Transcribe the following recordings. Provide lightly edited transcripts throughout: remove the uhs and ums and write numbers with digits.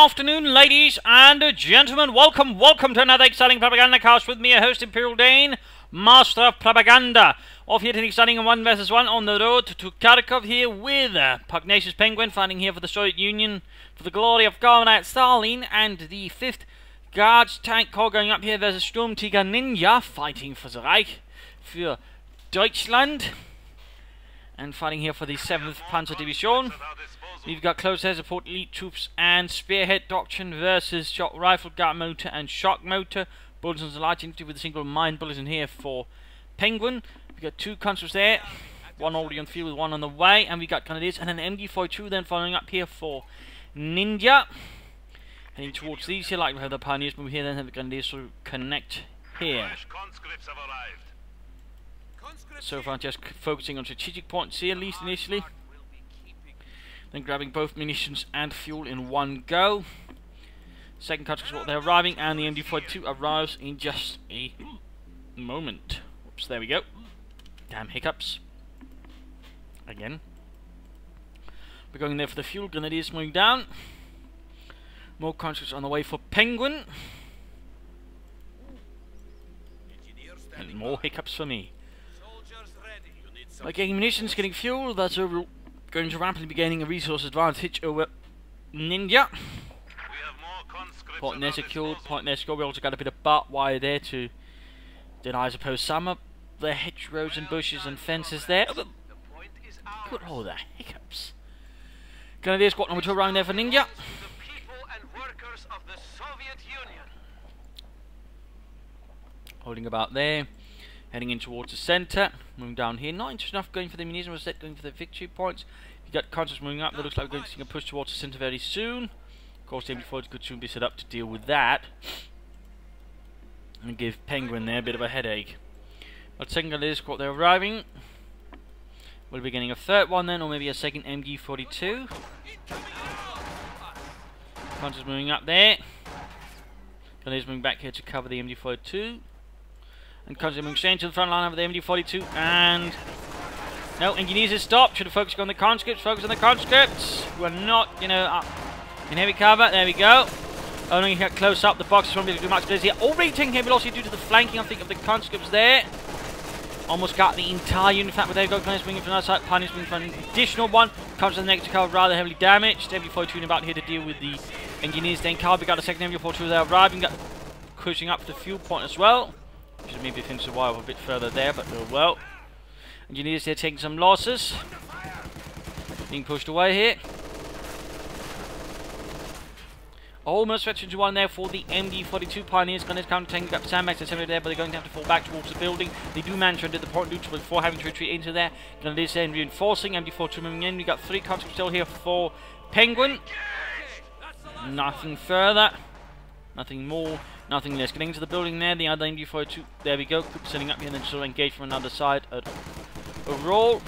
afternoon, ladies and gentlemen. Welcome to another exciting Propagandacast with me, your host, Imperial Dane, Master of Propaganda. Off here to an exciting 1 vs 1 on the road to Kharkov here with Pugnacious Penguin fighting here for the Soviet Union, for the glory of Comrade Stalin, and the 5th Guards Tank Corps going up here versus Sturmtiger Ninja, fighting for the Reich, for Deutschland, and fighting here for the 7th Panzer Division. We've got close air support, elite troops, and spearhead doctrine versus shock rifle, guard motor, and shock motor. Bullets and light infantry with a single mine bullet in here for Penguin. We've got 2 conscripts there, one already on field with 1 on the way, and we got Grenadiers and an MG42 then following up here for Ninja. Heading towards these here, like we have the Pioneers move here, then have the Grenadiers to connect here. So far, just focusing on strategic points here, at least initially. Then grabbing both munitions and fuel in one go. Second conscript, they're arriving, and the MG42 arrives in just a moment. Oops, there we go. Damn hiccups. Again. We're going there for the fuel. Grenadiers moving down. More conscripts on the way for Penguin. And more hiccups for me. By getting munitions, getting fuel, that's overall going to rapidly be gaining a resource advantage over Ninja. Point there secured, point there secured. We also got a bit of barbed wire there to deny, I suppose, some of the hedgerows and bushes and fences there. Look at all the hiccups. Grenadier squad number 2 around there for Ninja. Holding about there. Heading in towards the centre. Moving down here. Not interested enough going for the munitions, instead going for the victory points. You got conscripts moving up. That looks like we're going to see a push towards the centre very soon. Of course, the MG4 could soon be set up to deal with that. And give Penguin there a bit of a headache. But second Grenadier squad, they're arriving. We'll be getting a third one then, or maybe a second MG42. Conscripts moving up there. Grenadiers moving back here to cover the MG42. And conscripts moving straight to the front line of the MG42. And no, engineers has stopped. Should have focused on the conscripts. Focus on the conscripts. We're not, up in heavy cover. There we go. Only get close up. The boxes won't be too much here. Already taking heavy loss here due to the flanking, I think, of the conscripts there. Almost got the entire unit. In fact, but they've got Pioneers swinging from the other side. Pioneers swinging from an additional one. Comes to the next cover, rather heavily damaged. MG42 about here to deal with the engineers. Then Carby got a second MG42 there arriving. Got pushing up to the fuel point as well. Should maybe finish the wire a bit further there, but oh well. Engineers here taking some losses. Being pushed away here. Almost stretching to one there for the MG42 Pioneers. Going to counter tank, got sandbags and similar there, but they're going to have to fall back towards the building. They do manage to enter the point neutral before having to retreat into there. Going to this end reinforcing. MG42 moving in. We got 3 conscripts still here for Penguin. Nothing further. Nothing more. Nothing less. Getting into the building there. The other MG42. There we go. Setting up here and then sort of engage from another side. Overall,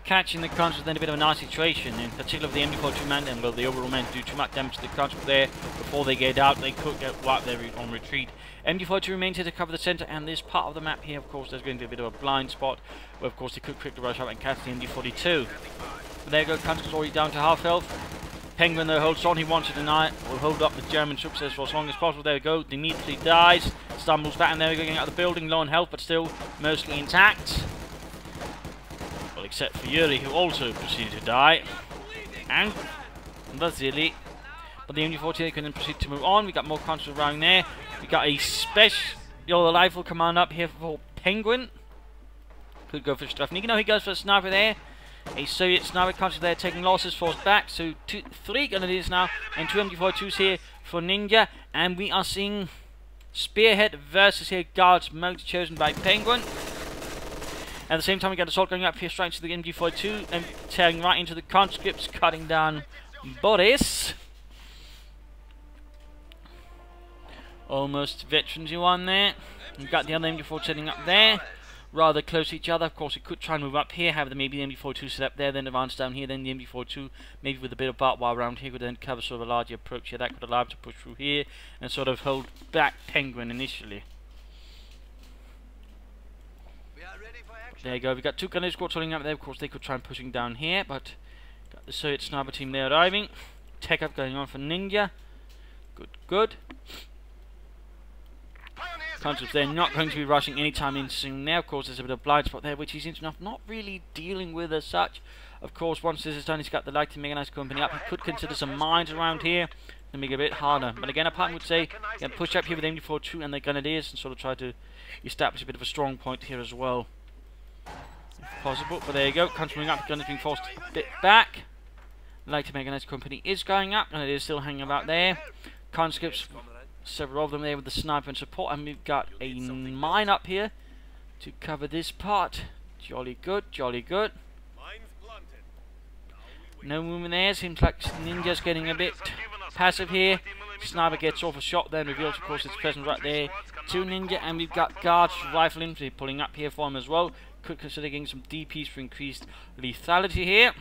catching the conscripts, then a bit of a nice situation. In particular, the MG42 man, and well, the overall men do too much damage to the conscripts there before they get out. They could get wiped there on retreat. MG42 remains here to cover the centre, and this part of the map here, of course, there's going to be a bit of a blind spot where, of course, they could quickly rush up and catch the MG42. But there you go. Conscripts already down to half health. Penguin though holds on, he wants to deny it. Will hold up the German troops there for as long as possible. There we go, Dimitri dies, stumbles back, and there we go, getting out of the building, low on health, but still mostly intact. Well, except for Yuri, who also proceeded to die. And Vasily. But the MG48 can then proceed to move on. We got more conscripts around there. We got a special rifle command up here for Penguin. Could go for Strafnik. No, he goes for a sniper there. A Soviet sniper conscript there taking losses, forced back. So 3 Grenadiers now and 2 MG42s here for Ninja. And we are seeing Spearhead versus here Guards motor chosen by Penguin. At the same time, we got assault going up here straight to the MG42 and tearing right into the conscripts, cutting down Boris. Almost veterans you on there. We've got the other MG4 setting up there. Rather close to each other. Of course, it could try and move up here, have maybe the MG42 set up there, then advance down here, then the MG42, maybe with a bit of barbed wire around here, could then cover sort of a larger approach here. That could allow him to push through here and sort of hold back Penguin initially. There you go. We've got 2 Grenadier squads holding up there. Of course, they could try and pushing down here, but got the Soviet sniper team there arriving. Tech up going on for Ninja. Good, good. Conscripts, they're not going to be rushing anytime in soon now. Of course, there's a bit of blind spot there, which he's enough not really dealing with as such. Of course, once this is done, he's got the light to mechanized company up. He could consider some mines around here to make it a bit harder. But again, a partner would say, yeah, push up here with MD42 and the Grenadiers and sort of try to establish a bit of a strong point here as well, if possible. But there you go, continuing up, Gunners being forced a bit back. Light to mechanized company is going up, and it is still hanging about there. Conscripts, several of them there with the sniper and support, and we've got a mine up here to cover this part. Jolly good, jolly good. No movement there. Seems like Ninja's getting a bit passive here. Sniper gets off a shot then, reveals of course its presence right there to Ninja, and we've got guards rifle infantry pulling up here for him as well. Could consider getting some DPs for increased lethality here.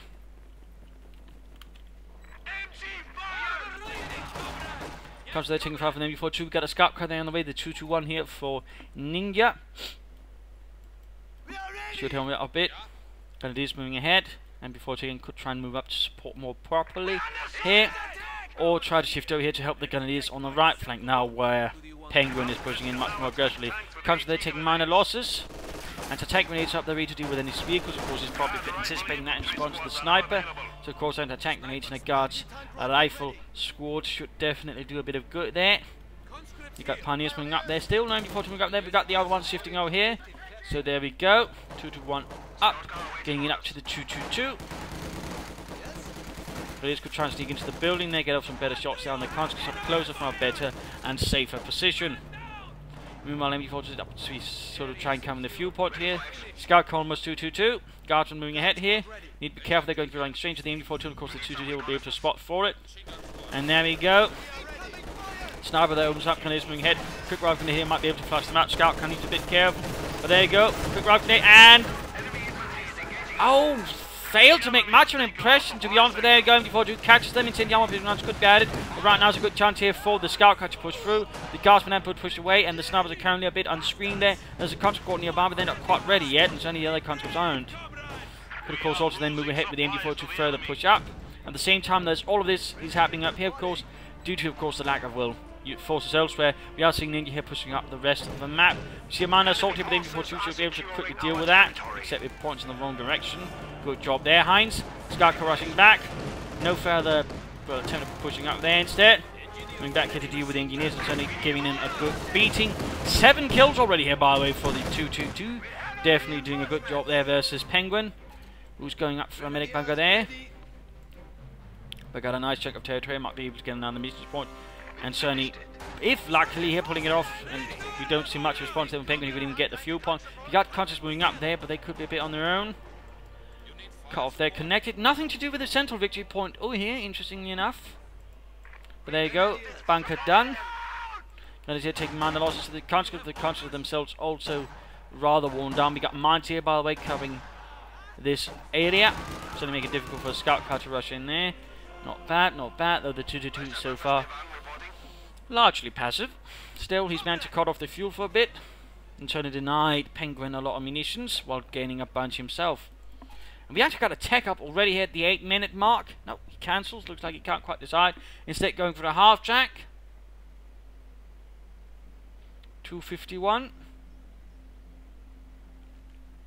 Comes there taking fire from them before 2. We've got a scout car there on the way, the 221 here for Ninja. Should help me out a bit. Grenadiers moving ahead, and before taking could try and move up to support more properly here, or try to shift over here to help the Grenadiers on the right flank now where Penguin is pushing in much more aggressively. Comes there taking minor losses, and to take grenades up there to deal with any vehicles. Of course, he's probably anticipating that in response to the sniper. So of course, anti-tank grenades and a guards, a rifle squad should definitely do a bit of good there. You've got Pioneers moving up there still. 94 moving up there. We've got the other ones shifting over here. So there we go. 221 up, getting it up to the 222. Players could try and sneak into the building there, get off some better shots down. The conscripts are closer from a better and safer position. Meanwhile, MD4 is up to sort of try and come in the fuel point here. Scout column was 222. Guardsmen moving ahead here. Need to be careful, they're going to be running straight to the MD42. Of course, the 222 will be able to spot for it. And there we go. Sniper there opens up, Grenadiers moving ahead. Quick rifle here might be able to flush them out. Scout can need to be a bit careful. But there you go. Quick rifle there, and oh, failed to make much of an impression, to be honest. But there you go, MD42 catches them. Incendiary rounds could be added. But right now is a good chance here for the scout car to push through. The guardsmen have been pushed away, and the snipers are currently a bit unscreened there. There's a conscript caught nearby, but they're not quite ready yet, and certainly the other conscripts aren't. Could of course also then move ahead with the MD4 to further push up. At the same time, there's all of this is happening up here, of course, due to, of course, the lack of forces elsewhere. We are seeing Ninja here pushing up the rest of the map. We see a minor assault here, but MD4 should be able to quickly deal with that, except it points in the wrong direction. Good job there, Heinz. Scout car rushing back. No further attempt at pushing up there instead. Coming back here to deal with the engineers and certainly giving them a good beating. 7 kills already here, by the way, for the 222. Definitely doing a good job there versus Penguin, who's going up for a medic bunker there. But got a nice chunk of territory, might be able to get another message point. And certainly, if luckily here pulling it off, and we don't see much response there from Penguin, he would even get the fuel point. You got Conscious moving up there, but they could be a bit on their own. Cut off there, connected. Nothing to do with the central victory point. Oh, here, interestingly enough. But there you go, bunker done. That is here taking minor losses to the conscripts. The conscripts themselves also rather worn down. We got mines here, by the way, covering this area. Certainly make it difficult for a scout car to rush in there. Not bad, though the 222 so far largely passive. Still, he's managed to cut off the fuel for a bit and trying to deny Penguin a lot of munitions while gaining a bunch himself. And we actually got a tech up already here at the 8-minute mark. No, he cancels. Looks like he can't quite decide. Instead, going for a half track. 251.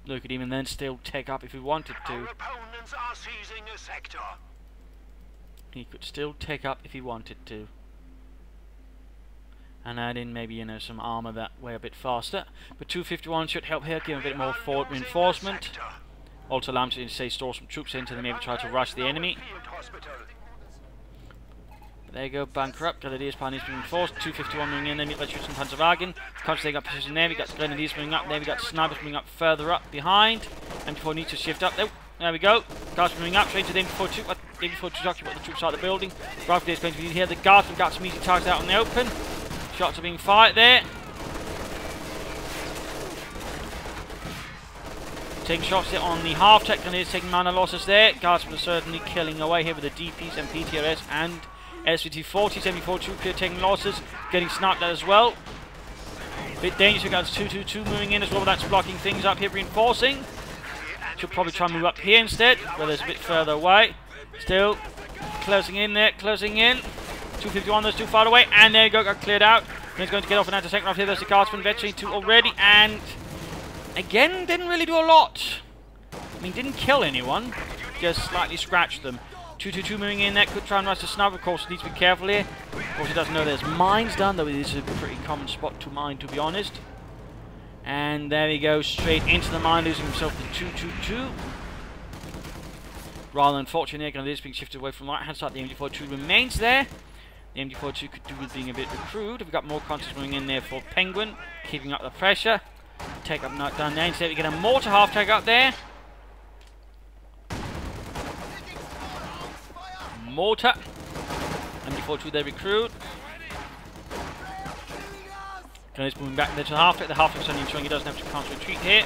Look at him, and then still tech up if he wanted to. Our opponents are seizing a sector. He could still tech up if he wanted to. And add in maybe, you know, some armor that way a bit faster. But 251 should help here, give him a bit more forward reinforcement. Also allow him to, say, store some troops into them, maybe try to rush the enemy. But there you go, bunker up. Grenadiers, Pioneers being reinforced. 251 moving in, then let's shoot some Panzerwagen. Conscious taking up position there. We got Grenadiers moving up there. We got snipers moving up further up behind. MD4 needs to shift up. There we go. Guards moving up straight to the MD42. The MD42 to occupy the troops out of the building. Rifle is going to be here. The guards have got some easy targets out in the open. Shots are being fired there. Taking shots there on the half-tech, and is taking minor losses there. Guardsmen are certainly killing away here with the DPs and PTRS and SVT-40s. MD42 clear taking losses, getting sniped at as well. Bit dangerous against 222 moving in as well. That's blocking things up here, reinforcing. Should probably try and move up here instead, where there's a bit further away. Still closing in there, closing in. 251, those too far away, and there you go, got cleared out. And he's going to get off and into second round here. There's the guardsman, veteran 2 already, and again, didn't really do a lot. I mean, didn't kill anyone, just slightly scratched them. 222 moving in there, could try and rush the sniper, of course, needs to be careful here. Of course, he doesn't know there's mines done, though it is a pretty common spot to mine, to be honest. And there he goes, straight into the mine, losing himself to 222. Rather unfortunate here, going to being shifted away from the right-hand side. The MG42 remains there. The MG42 could do with being a bit crude. We've got more contacts moving in there for Penguin, keeping up the pressure. Take up down there. Instead, we get a mortar half-tag up there. Mortar. MG42 there, recruit. He's moving back there to the half-tag. The half-tag is only ensuring he doesn't have to counter-retreat here.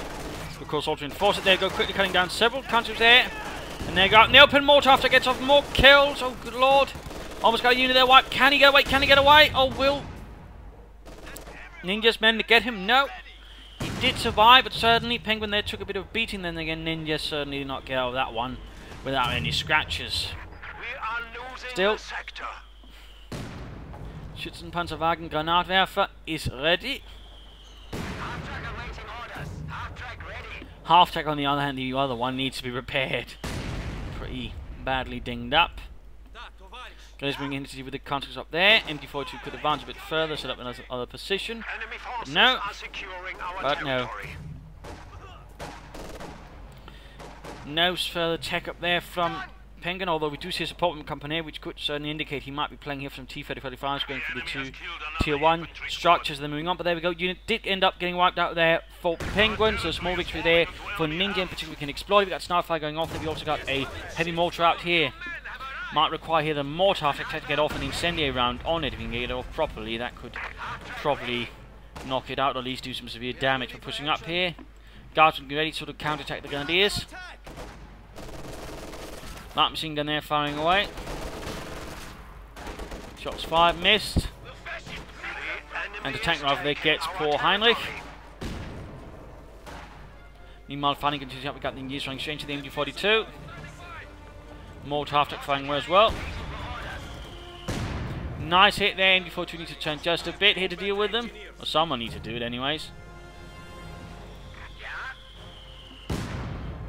Of course, also enforce it. There you go, quickly cutting down several counters there. And there you go. The open mortar after gets off more kills. Oh, good lord. Almost got a unit there. Why? Can he get away? Can he get away? Oh, will Ninja's men to get him? No. He did survive, but certainly Penguin there took a bit of beating. Then again, Ninja certainly did not get out of that one without any scratches. Still, Schützenpanzerwagen Granatwerfer is ready. Half-track on the other hand, the other one needs to be repaired. Pretty badly dinged up. Guys bringing in with the contacts up there. MD42 could advance a bit further, set up another position. But no. But no. No further tech up there from Penguin, although we do see a support from Company, which could certainly indicate he might be playing here from T-3035s, going for the 2 Tier 1 structures. They're moving on, but there we go. Unit did end up getting wiped out there for Penguin, so a small victory there for Ninja in particular we can exploit. We've got Snarfire going off there. We also got a heavy mortar out here. Might require here the mortar after to get off an incendiary round on it. If you can get it off properly, that could probably knock it out, or at least do some severe damage. We're pushing up here. Guardsmen get ready to sort of counter-attack the Grenadiers. Light machine gun there firing away. Shots fired, missed. And the tank rifle there gets poor Heinrich. Meanwhile, fighting continues up. We got the Indians trying to exchange to the MG42. Mortar half-tack firing well as well. Nice hit there. MG42 needs to turn just a bit here to deal with them. Or someone needs to do it anyways.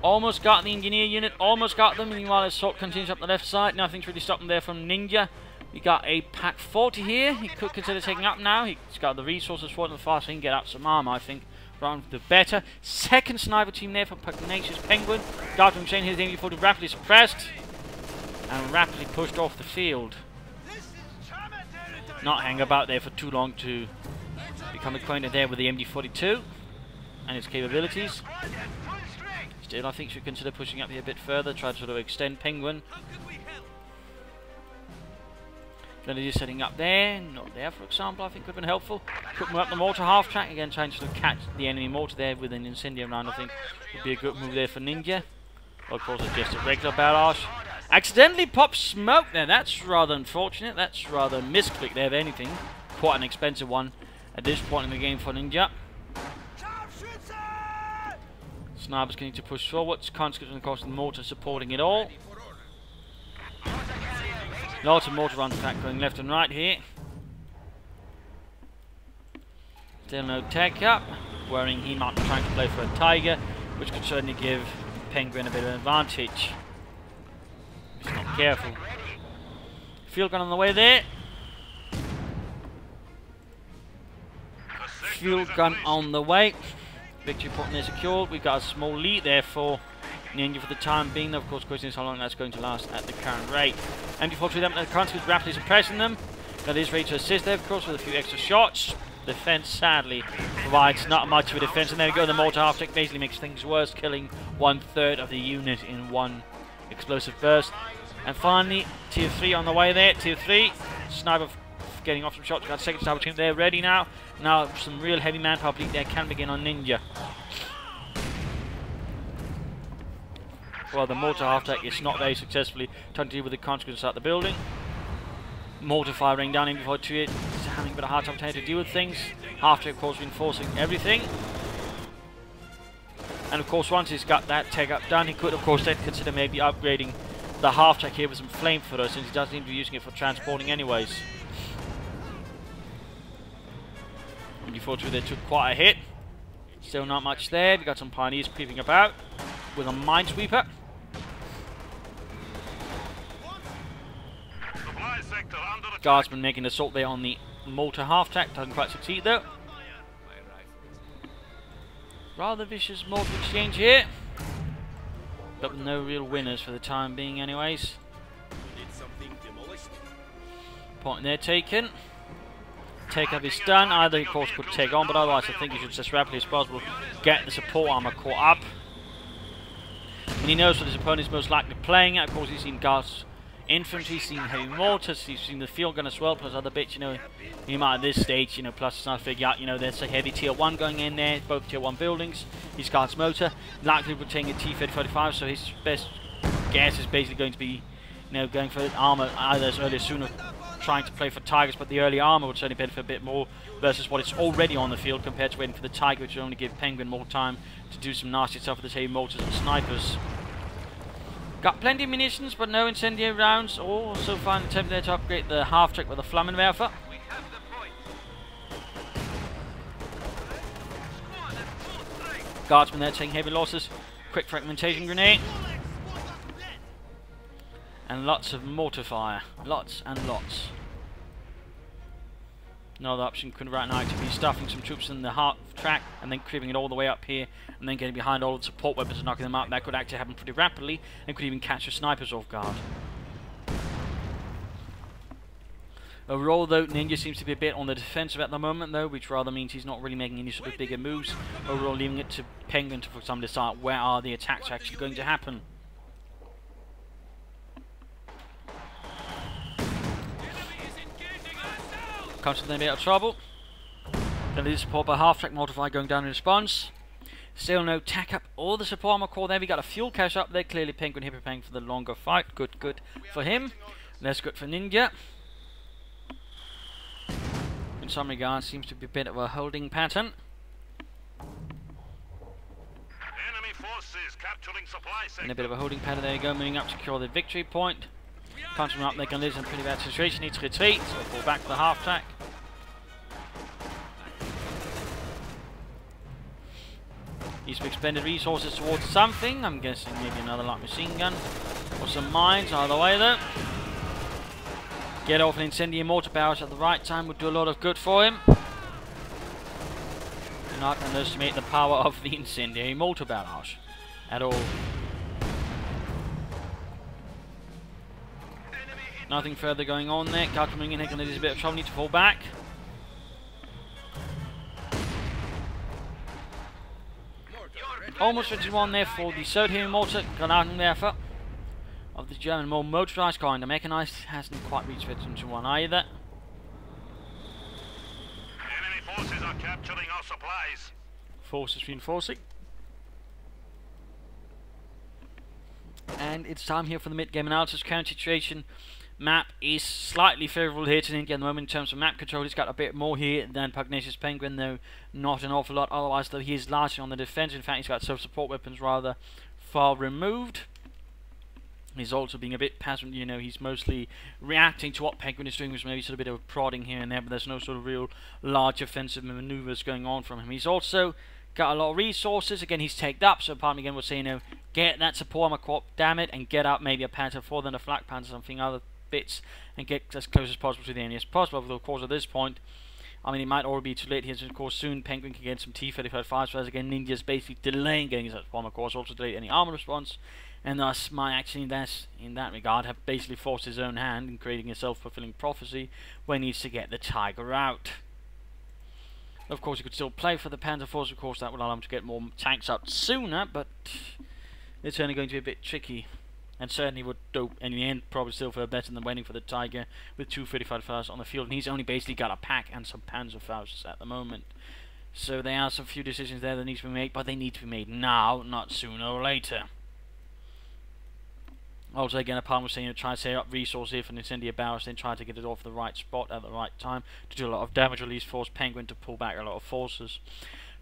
Almost got the engineer unit, almost got them. Meanwhile, assault continues up the left side. Nothing's really stopped them there from Ninja. We got a Pack 40 here. He could consider taking up now. He's got the resources for it, and the faster he can get out some armor, I think, rather the better. Second sniper team there for Pugnacious Penguin. Guardsman Shane here, the MG40 rapidly suppressed and rapidly pushed off the field. Not hang about there for too long to become acquainted there with the MG42 and its capabilities. Still, I think should consider pushing up here a bit further, try to sort of extend Penguin. Grenadiers setting up there, not there for example, I think would have been helpful. Could move up the mortar half track, again trying to sort of catch the enemy mortar there with an incendiary round, I think would be a good move there for Ninja. Well, of course it's just a regular barrage. Accidentally popped smoke there, that's rather unfortunate, that's rather a misclick there if anything. Quite an expensive one at this point in the game for Ninja. Snipers continue to push forwards, conscripts of course the mortar supporting it all. Lots of mortar on track going left and right here. Still no tech up, worrying he might be trying to play for a Tiger, which could certainly give Penguin a bit of an advantage. He's not careful. Field gun on the way there. Field gun on the way. Victory point there secured. We've got a small lead there for Ninja for the time being. Of course, the question is how long that's going to last at the current rate. MG43 them, the conscripts rapidly suppressing them. That is ready to assist there, of course, with a few extra shots. Defense sadly provides not much of a defense, and there we go. The mortar half-tech basically makes things worse, killing 1/3 of the unit in one explosive burst. And finally, Tier 3 on the way there. Tier 3, sniper getting off some shots. We've got second sniper team there ready now. Now some real heavy manpower bleed there can begin on Ninja. Well, the mortar half-tech is not very successfully trying to deal with the conscripts at the building. Mortar firing down in before to it. He's having a bit of a hard time trying to deal with things. Half-tech, of course, reinforcing everything. And of course, once he's got that tech up done, he could, of course, then consider maybe upgrading the half-track here with some flamethrower, since he does seem to be using it for transporting anyways. Unfortunately, they took quite a hit. Still not much there. We got some pioneers creeping about with a minesweeper. Guardsman making an assault there on the mortar half-track. Doesn't quite succeed though. Rather vicious mortar exchange here, but with no real winners for the time being anyways. Point there taken. Take up is done. Either of course could take on, but otherwise I think he should just as rapidly as possible get the support armor caught up. And he knows what his opponent is most likely playing at. Of course, he's seen guards infantry, he's seen heavy mortars, he's seen the field gun as well, plus other bits, you know. He might at this stage, you know, plus it's not figure out, you know, there's a heavy tier 1 going in there, both tier 1 buildings. His guard's motor likely will take a T-35, so his best guess is basically going to be, you know, going for armor either as early as soon or trying to play for Tigers, but the early armor would certainly benefit a bit more versus what is already on the field compared to waiting for the Tiger, which would only give Penguin more time to do some nasty stuff with the heavy mortars and snipers. Got plenty of munitions, but no incendiary rounds. Or so far an attempt there to upgrade the half-track with a Flammenwerfer. Guardsman there taking heavy losses. Quick fragmentation grenade. And lots of mortar fire. Lots and lots. No other option could right now to be stuffing some troops in the half-track and then creeping it all the way up here and then getting behind all the support weapons and knocking them out. That could actually happen pretty rapidly and could even catch the snipers off guard. Overall though, Ninja seems to be a bit on the defensive at the moment though, which rather means he's not really making any sort of bigger moves. Overall leaving it to Penguin to for some decide where are the attacks actually going to happen. Comes with a bit of trouble. Gonna need support by half-track mortar going down in response. Still no tack up or the support armor core there. We got a fuel cache up there. Clearly Penguin here preparing for the longer fight. Good, good for him. Less good for Ninja. In some regards seems to be a bit of a holding pattern. Enemy forces capturing supply sector. And a bit of a holding pattern there you go, moving up to secure the victory point. Punching up, they're going to lose in a pretty bad situation. Need to retreat, so fall back to the half track. Needs to expend resources towards something. I'm guessing maybe another light machine gun or some mines. Either way, though, get off an incendiary mortar barrage at the right time would do a lot of good for him. Do not underestimate the power of the incendiary mortar barrage at all. Nothing further going on there. Guard coming in here, gonna do a bit of trouble, need to fall back. Almost 51 there for the Sodium mortar. Granatwerfer of the German, more motorized kind. The mechanized hasn't quite reached 51 either. Enemy forces are capturing our supplies. Forces reinforcing. And it's time here for the mid-game analysis. Current situation. Map is slightly favourable here to Ninja at the moment in terms of map control. He's got a bit more here than Pugnacious Penguin, though not an awful lot. Otherwise, though, he is largely on the defence. In fact, he's got self-support weapons rather far removed. He's also being a bit passive, you know, he's mostly reacting to what Penguin is doing, which maybe sort of a bit of prodding here and there, but there's no sort of real large offensive manoeuvres going on from him. He's also got a lot of resources. Again, he's tagged up, so part of me again would say, you know, get that support armor corp, damn it, and get up maybe a Panther 4, then a Flak Panther, something other bits, and get as close as possible to the enemy as possible. But of course, at this point, I mean, it might already be too late here, so of course soon Penguin can get some T-35s, whereas again Ninja's basically delaying getting his armor cores, also delay any armor response, and thus might actually in that regard have basically forced his own hand in creating a self-fulfilling prophecy where he needs to get the Tiger out. Of course, he could still play for the Panther Force, of course that would allow him to get more tanks out sooner, but it's only going to be a bit tricky. And certainly would do, in the end, probably still feel better than waiting for the Tiger with 2 35s on the field. And he's only basically got a pack and some Panzerfaust at the moment. So there are some few decisions there that need to be made, but they need to be made now, not sooner or later. Also, again, apart from saying, you know, try to save up resources here for an incendiary barrage, then try to get it off the right spot at the right time to do a lot of damage, or at least force Penguin to pull back a lot of forces.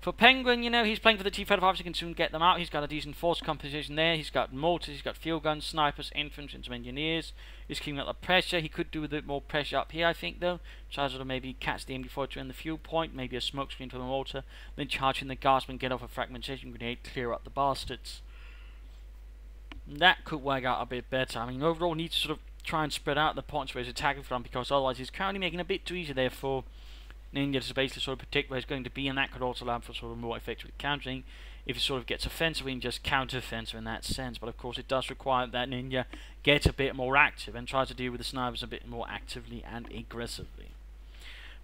For Penguin, you know, he's playing for the T-35, so he can soon get them out. He's got a decent force composition there. He's got mortars, he's got field guns, snipers, infantry, and some engineers. He's keeping up the pressure. He could do a bit more pressure up here, I think, though. Try to maybe catch the MD-42 in the fuel point, maybe a smoke screen for the mortar, then charge in the guardsmen, get off a fragmentation grenade, clear up the bastards. That could work out a bit better. I mean, overall, he needs to sort of try and spread out the points where he's attacking from, because otherwise he's currently making it a bit too easy there for Ninja to basically sort of predict where he's going to be, and that could also allow for sort of more effective countering if he sort of gets offensively and just counter-offensive in that sense. But of course it does require that Ninja gets a bit more active and tries to deal with the snipers a bit more actively and aggressively.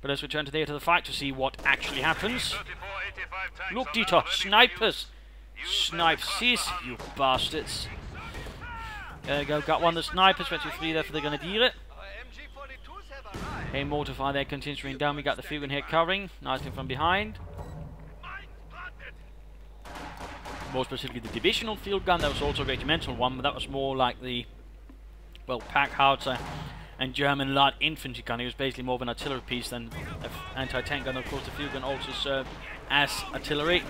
But let's return to the fight to see what actually happens. Look, Dieter, snipers! Snipe sis, you bastards! There you go, got one of the snipers, especially 3 there for the Grenadier. A mortar fire there continues to rain down. We got the field gun here covering, nicely from behind. More specifically the divisional field gun, that was also a regimental one, but that was more like the, well, pack howitzer and German light infantry gun. It was basically more of an artillery piece than an anti-tank gun. Of course, the field gun also served as artillery.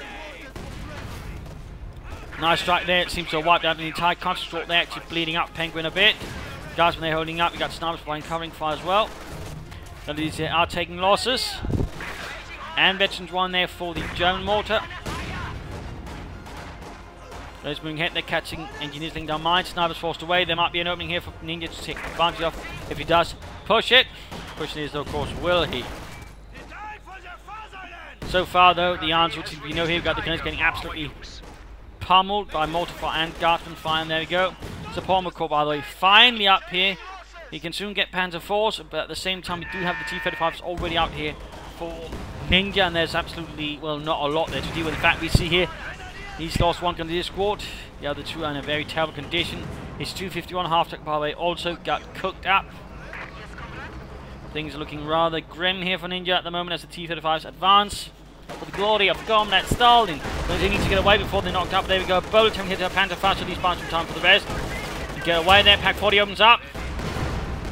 Nice strike there. It seems to have wiped out the entire construct there, actually bleeding up Penguin a bit. Guardsmen they're holding up. You got snipers flying covering fire as well. So these are taking losses. And veterans one there for the German mortar. Those moving ahead, they're catching engineers laying down mines. Snipers forced away. There might be an opening here for Ninja to take advantage of. If he does, push it. Pushing is, of course, will he? So far, though, the answer, which we know here, we've got the gunners getting absolutely pummeled by mortar fire and guardsman fire. And there we go. Support McCall, by the way, finally up here. He can soon get Panzer Force, but at the same time, we do have the T-35s already out here for Ninja, and there's absolutely, well, not a lot there to deal with. In fact, we see here, he's lost one Grenadier squad. The other two are in a very terrible condition. His 251 half-track, by the way, also got cooked up. Things are looking rather grim here for Ninja at the moment as the T-35s advance. For the glory of Comrade Stalin. They need to get away before they're knocked up. There we go. Bullet time hit a Panther fast, so these buying some time for the rest. Get away there. Pack 40 opens up.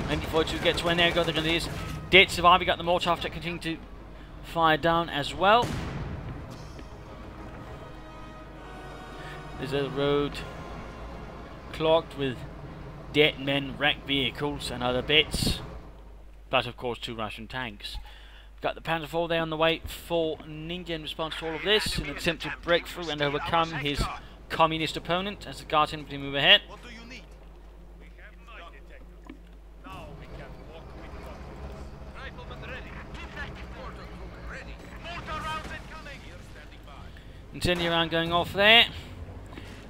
MD-42 gets away. There we go. The Grenadiers did survive. We got the mortar after continuing to fire down as well. There's a road clogged with dead men, wrecked vehicles, and other bits. Plus, of course, 2 Russian tanks. Got the Panzer IV there on the way for Ninja in response to all of this, in an attempt to break through and overcome his communist opponent as the Guards infantry move ahead. Incendiary round going off there.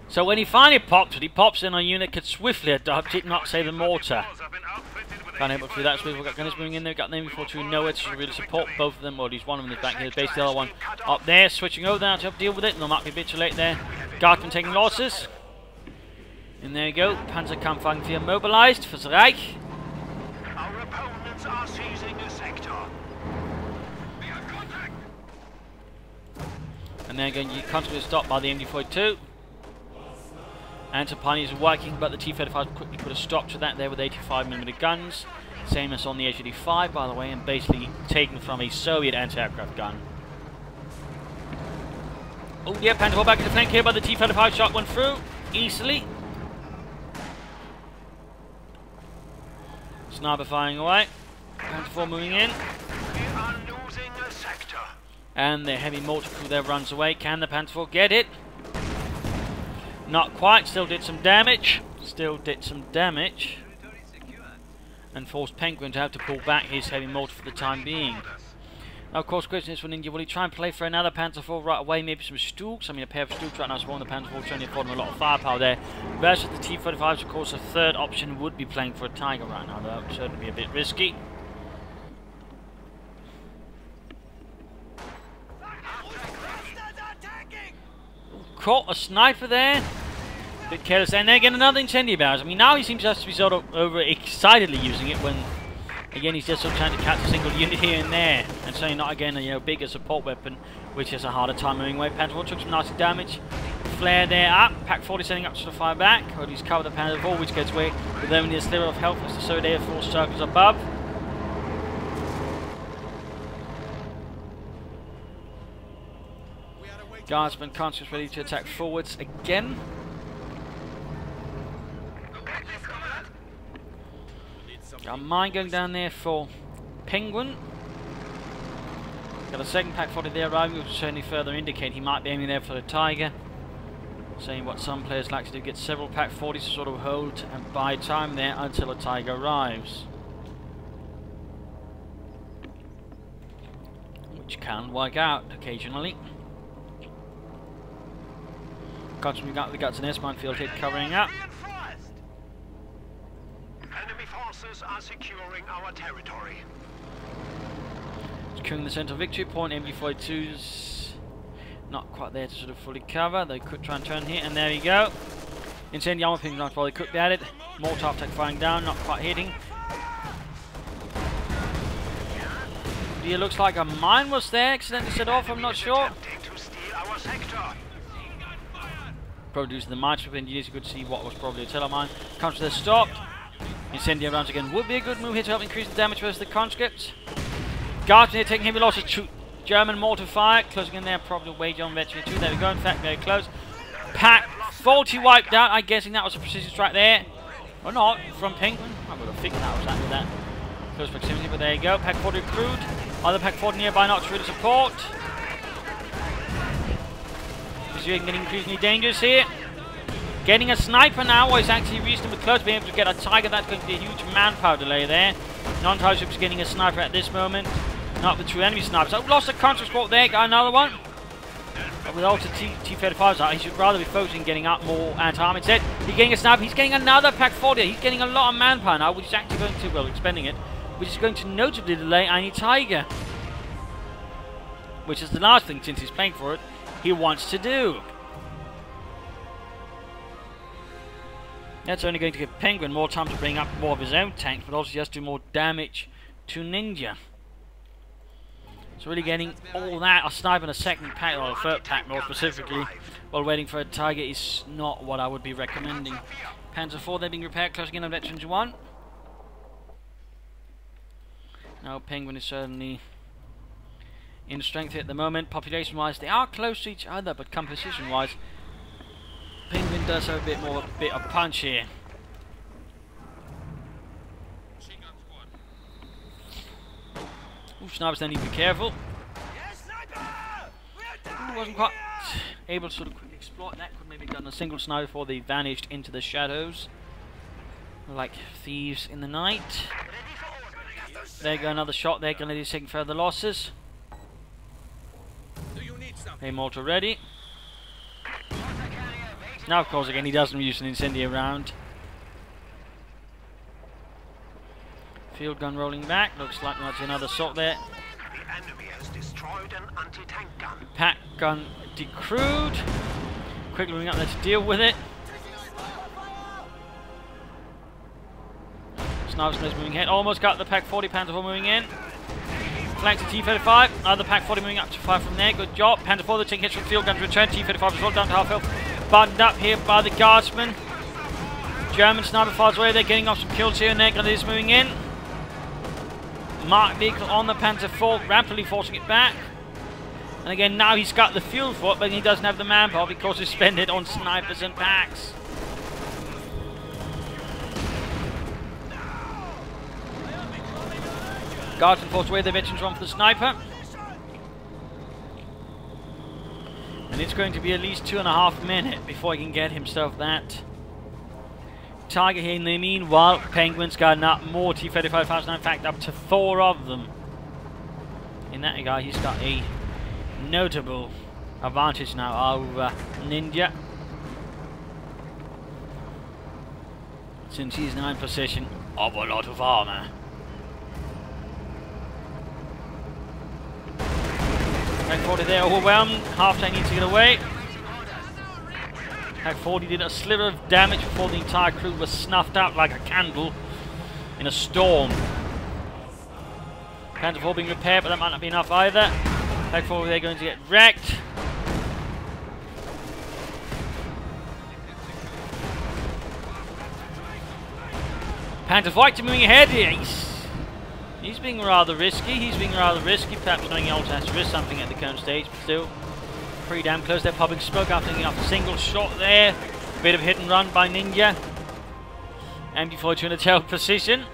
So when he finally pops it, he pops in a unit could swiftly adopt it, not say the mortar. Unable to do that, so we've got gunners moving in there, got the MD-42 nowhere to really support both of them, or at least one of them is back here, basically the other one up there, switching over now to deal with it, and they might be a bit too late there. Guardsmen taking losses. And there you go, Panzerkampfwagen mobilized for the Reich. Our opponents are seizing a sector. We have contact. And then again, you constantly stopped by the MD-42. Antipani is working, but the T-35 quickly put a stop to that there with 85mm guns. Same as on the H-85, by the way, and basically taken from a Soviet anti-aircraft gun. Oh yeah, Panther IV back into flank here, but the T-35 shot went through easily. Sniper firing away. Panther IV moving in. We are losing a sector. And the heavy mortar crew there runs away. Can the Panther IV get it? Not quite, still did some damage. And forced Penguin to have to pull back his heavy mortar for the time being. Now, of course, the question is for Ninja, will he try and play for another Panzer IV right away? Maybe some Stuks. I mean, a pair of Stuks right now is one of the Panzer IV, only affording a lot of firepower there. Versus the T-35s, of course, a third option would be playing for a Tiger right now. That would certainly be a bit risky. Caught a sniper there. A bit careless. And then again, another incendiary barrage. I mean, now he seems to be sort of over-excitedly using it when, again, he's just sort of trying to catch a single unit here and there. And certainly not, again, a bigger support weapon, which is a harder time moving away. Panther IV took some nasty damage. Flare there up. Pack 40 setting up to the fire back. Or he's covered the Panzer IV, which gets away with only a sliver of health as the Soviet Air Force circles above. Guardsmen, conscripts ready to attack forwards again. Got a mine going down there for Penguin. Got a second pack 40 there arriving, which will certainly further indicate he might be aiming there for the Tiger. Saying what some players like to do, get several pack 40s to sort of hold and buy time there until a Tiger arrives. Which can work out occasionally. We got an S-mine field hit covering up. Enemy forces are securing our territory. Securing the central victory point. MG42's not quite there to sort of fully cover. They could try and turn here, and there you go. Incendiary ping not while they could be at it. Mortar attack firing down, not quite hitting. It looks like a mine was there, accidentally set off, I'm not sure. Probably due to the mine strip engineers, you could see what was probably a teller mine. Conscripts stopped. Incendiary rounds again would be a good move here to help increase the damage versus the conscripts. Guardsmen here taking heavy losses. German mortar fire, closing in there, probably wage on veteran 2. There we go, in fact, very close. Pack 40 wiped out. I'm guessing that was a precision strike there. Or not, from Penguin. I would have figured that was after that. Close proximity, but there you go. Pack 40 recruit. Other pack 40 nearby, not really support. Getting increasingly dangerous here. Getting a sniper now is actually reasonably close to being able to get a Tiger. That's going to be a huge manpower delay there. Non-Tiger ships getting a sniper at this moment. Not the true enemy snipers. Oh, lost a conscious squad there. Got another one. But with all the T-35s out, he should rather be focusing on getting up more anti-arm. Instead, he's getting a sniper. He's getting another pack 40. He's getting a lot of manpower now, which is actually going to, well, expending it, which is going to notably delay any Tiger. Which is the last thing, since he's paying for it, he wants to do. That's only going to give Penguin more time to bring up more of his own tanks, but also just do more damage to Ninja. So really getting all that, a sniper in a second pack, or a third pack more specifically, while waiting for a Tiger is not what I would be recommending. Panzer IV, they're being repaired, closing in on Veterans 1. Now Penguin is certainly in strength at the moment. Population-wise, they are close to each other, but composition-wise, Penguin does have a bit of punch here. Ooh, snipers then need to be careful. Ooh, wasn't quite able to sort of quickly exploit that. Could maybe have gotten a single sniper before they vanished into the shadows, like thieves in the night. There you go, another shot there. Gonna be taking further losses. Hey, mortar ready. Now, of course, again, he doesn't use an incendiary round. Field gun rolling back. Looks like that's another shot there. The enemy has destroyed an anti-tank gun. Pack gun decrewed. Quickly moving up there to deal with it. Snipers moving ahead. Almost got the pack 40. Panzer IV moving in. Flanks to T-35. Another pack 40 moving up to 5 from there. Good job. Panzer IV, the taking hits from field guns return. T-35 as well, down to half health. Buttoned up here by the guardsmen. German sniper fires away. They're getting off some kills here and there. Grenadiers moving in. Marked vehicle on the Panzer IV, rapidly forcing it back. And again, now he's got the fuel for it, but he doesn't have the manpower because he's spent it on snipers and packs. Guardsmen forced away. The veterans run for the sniper. And it's going to be at least 2.5 minutes before he can get himself that Tiger here. In the meanwhile, Penguin's got more T-35 fighters, in fact up to 4 of them. In that regard, he's got a notable advantage now over Ninja, since he's now in possession of a lot of armor. Pack 40 there, overwhelmed. Half-tank needs to get away. Pack 40 did a sliver of damage before the entire crew was snuffed out like a candle in a storm. Panzer IV being repaired, but that might not be enough either. Pack 40 they're going to get wrecked. Panzer IV moving ahead here. He's being rather risky. Perhaps knowing he also has to risk something at the current stage, but still. Pretty damn close. They're popping smoke after getting off a single shot there. Bit of hit and run by Ninja. MD42 in a tail position.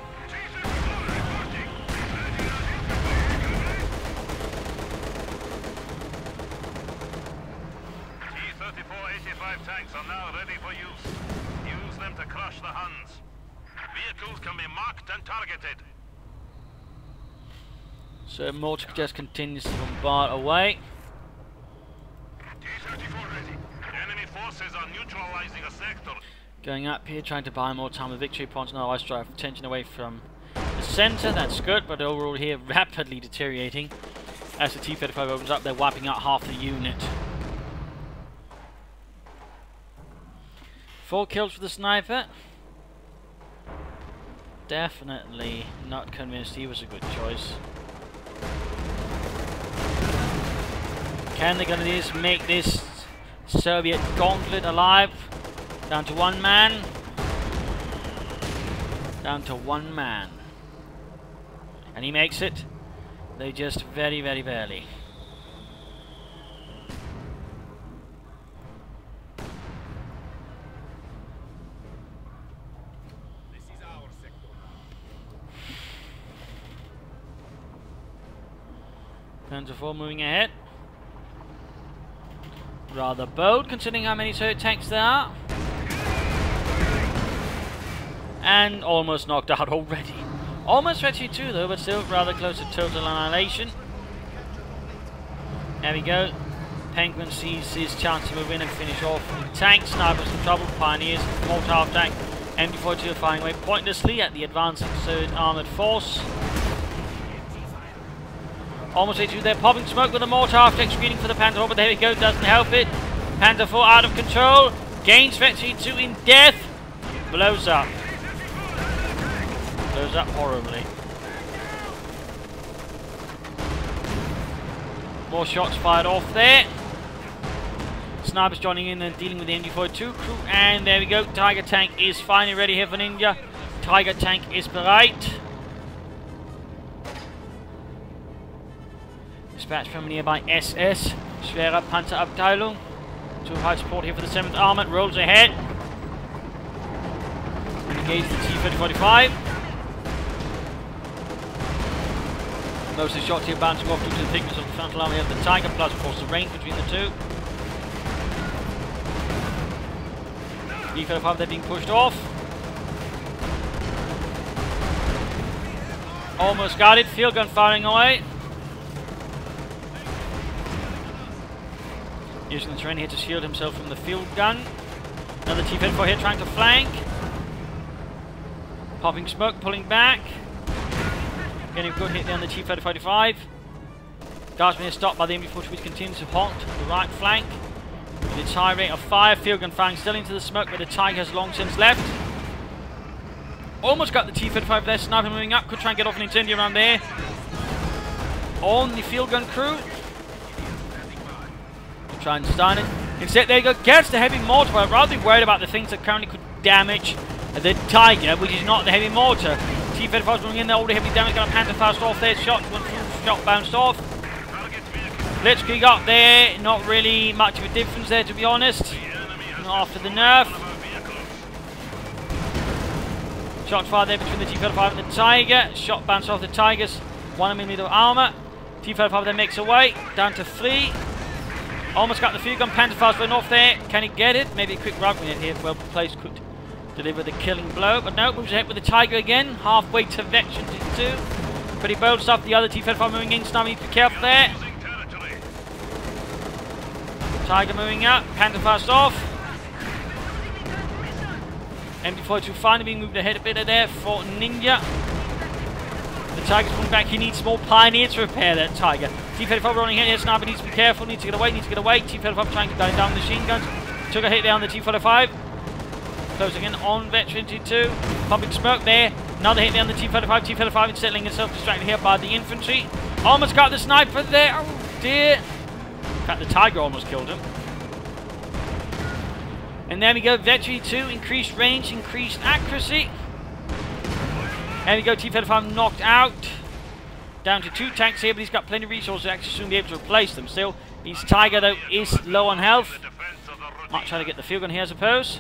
T-34-85 tanks are now ready for use. Use them to crush the Huns. Vehicles can be marked and targeted. So mortar just continues to bombard away. T-34 ready. Enemy forces are neutralizing a sector. Going up here, trying to buy more time with victory points. Now I drive attention away from the centre. That's good, but overall here rapidly deteriorating. As the T-35 opens up, they're wiping out half the unit. 4 kills for the sniper. Definitely not convinced he was a good choice. Can the Grenadiers make this Soviet gauntlet alive? Down to 1 man. Down to 1 man. And he makes it. They just very, very barely. This is our sector. Panzer IV moving ahead. Rather bold considering how many Soviet tanks there are. And almost knocked out already. Almost ready too though, but still rather close to total annihilation. There we go. Penguin sees his chance to move in and finish off the tank. Snipers in trouble. Pioneers, mortar half tank. MD42 firing away pointlessly at the advancing Soviet armoured force. Almost ready to. They're popping smoke with the mortar half tank screening for the Panther IV, but there we go, doesn't help it. Panther IV out of control. Gains Vetri 2 in death. Blows up. Blows up horribly. More shots fired off there. Snipers joining in and dealing with the MD42 crew. And there we go. Tiger tank is finally ready here for Ninja. Tiger tank is bereit. Dispatch from nearby SS. Schwere Panzerabteilung. To high support here for the 7th Armored. Rolls ahead. Engage the T-3045. Most of the shots here bouncing off due to the thickness of the frontal armor of the Tiger, plus of course the range between the two. T-35, they're being pushed off. Almost got it. Field gun firing away. Using the terrain here to shield himself from the field gun. Another T-34 here trying to flank. Popping smoke, pulling back. Getting a good hit there on the T-35. Guardsman is stopped by the MB-40, which continues to haunt the right flank. With its high rate of fire, field gun firing still into the smoke, but the Tiger has long since left. Almost got the T-35 there, sniper moving up, could try and get off an incendiary around there. On the field gun crew. Try and stun it. Instead, there you go, gets the heavy mortar, but I'm rather worried about the things that currently could damage the Tiger, which is not the heavy mortar. T-35 moving in there, all the heavy damage, got a Panther fast off there, shot bounced off. Blitzkrieg up there, not really much of a difference there to be honest. Not after the nerf. Shot fired there between the T-35 and the Tiger. Shot bounced off the Tiger's 1mm of armor. T-35 then makes away, down to 3. Almost got the field gun, Panther fast went off there. Can he get it? Maybe a quick rug grenade here, well placed, could deliver the killing blow, but no, moves ahead with the Tiger again, halfway to Veteran 2. Pretty bold stuff, the other T-35 moving in, Snarmy needs to be careful there. Tiger moving up, Panther fast off. MD42 finally being moved ahead a bit of there for Ninja. The Tiger's pulling back, he needs more Pioneers to repair that Tiger. T-35 running in here, Sniper needs to be careful, needs to get away, T-35 trying to gun down the machine guns. Took a hit there on the T-35. Closing in on Veteran 2. Pumping smoke there. Another hit there on the T-35. T-35 settling itself distracted here by the infantry. Almost got the sniper there. Oh dear. In fact, the Tiger almost killed him. And there we go. Veteran 2. Increased range, increased accuracy. There we go. T-35 knocked out. Down to 2 tanks here, but he's got plenty of resources to actually soon be able to replace them. Still, his Tiger, though, is low on health. Might try to get the field gun here, I suppose.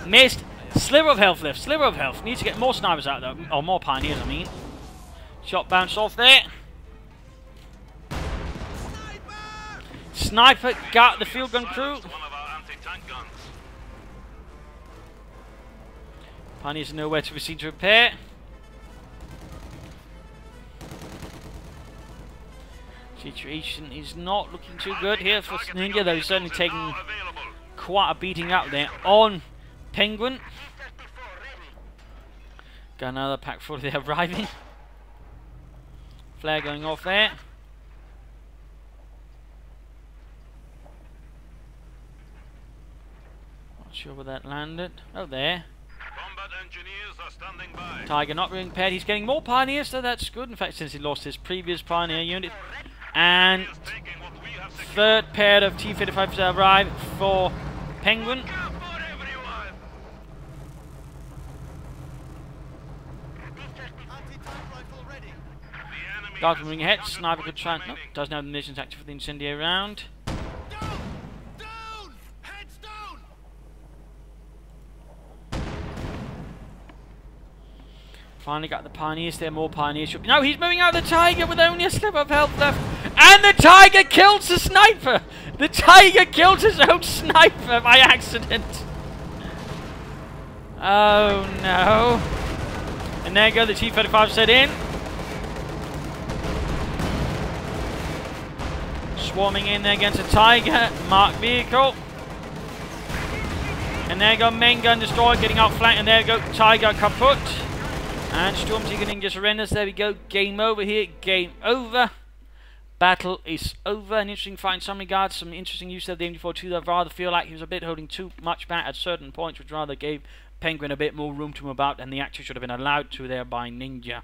Missed. Sliver of health left. Sliver of health. Needs to get more snipers out, though. Or more pioneers, I mean. Shot bounced off there. Sniper got the field gun crew. Pioneers are nowhere to be seen to repair. Situation is not looking too good here for Ninja, though he's certainly taking quite a beating out there on Penguin. Got another pack full there arriving. Flare going off there. Not sure where that landed. Oh, there. Tiger not being paired. He's getting more pioneers, so that's good. In fact, since he lost his previous pioneer unit. And third pair of T-55s arrive for Penguin. Guard moving ahead. Sniper could try. Nope, doesn't have the munitions active for the incendiary round. Finally got the pioneers there, more pioneers. No, he's moving out the Tiger with only a sliver of health left. And the Tiger kills the sniper! The Tiger killed his own sniper by accident. Oh no. And there you go, the T-35 set in. Swarming in there against a Tiger marked vehicle. And there you go, main gun destroyed, getting outflanked. And there you go, Tiger kaput. And Stormseeker Ninja surrenders. There we go. Game over here. Game over. Battle is over. An interesting fight in some regards. Some interesting use of the MG42. I rather feel like he was a bit holding too much back at certain points, which rather gave Penguin a bit more room to move about, and the actually should have been allowed to there by Ninja.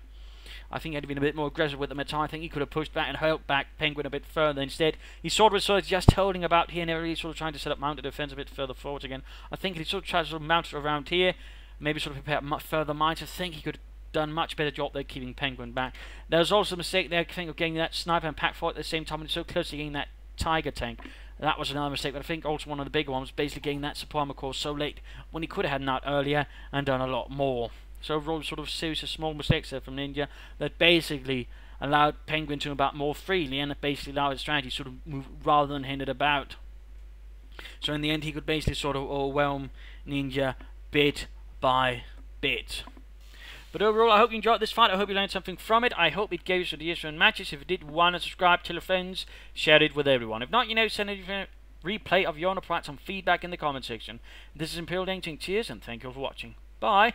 I think he'd been a bit more aggressive with them at time. I think he could have pushed back and helped back Penguin a bit further. Instead, he sort of just holding about here and never really sort of trying to set up mounted defense a bit further forward again. I think he sort of tried to sort of mount it around here, maybe sort of prepare much further mines. I think he could have done much better job there keeping Penguin back. There was also a mistake there, I think, of getting that sniper and pack fort at the same time, and so close to getting that Tiger tank. That was another mistake, but I think also one of the bigger ones, basically getting that supply core so late when he could have had an out earlier and done a lot more. So overall, sort of a series of small mistakes there from Ninja that basically allowed Penguin to move about more freely, and it basically allowed his strategy to sort of move rather than hindered about. So in the end, he could basically sort of overwhelm Ninja bit by bit. But overall, I hope you enjoyed this fight. I hope you learned something from it. I hope it gave you some ideas for matches. If it did, why not subscribe, tell your friends, share it with everyone. If not, send a replay of your own, provide some feedback in the comment section. This is Imperial Dancing. Cheers, and thank you all for watching. Bye.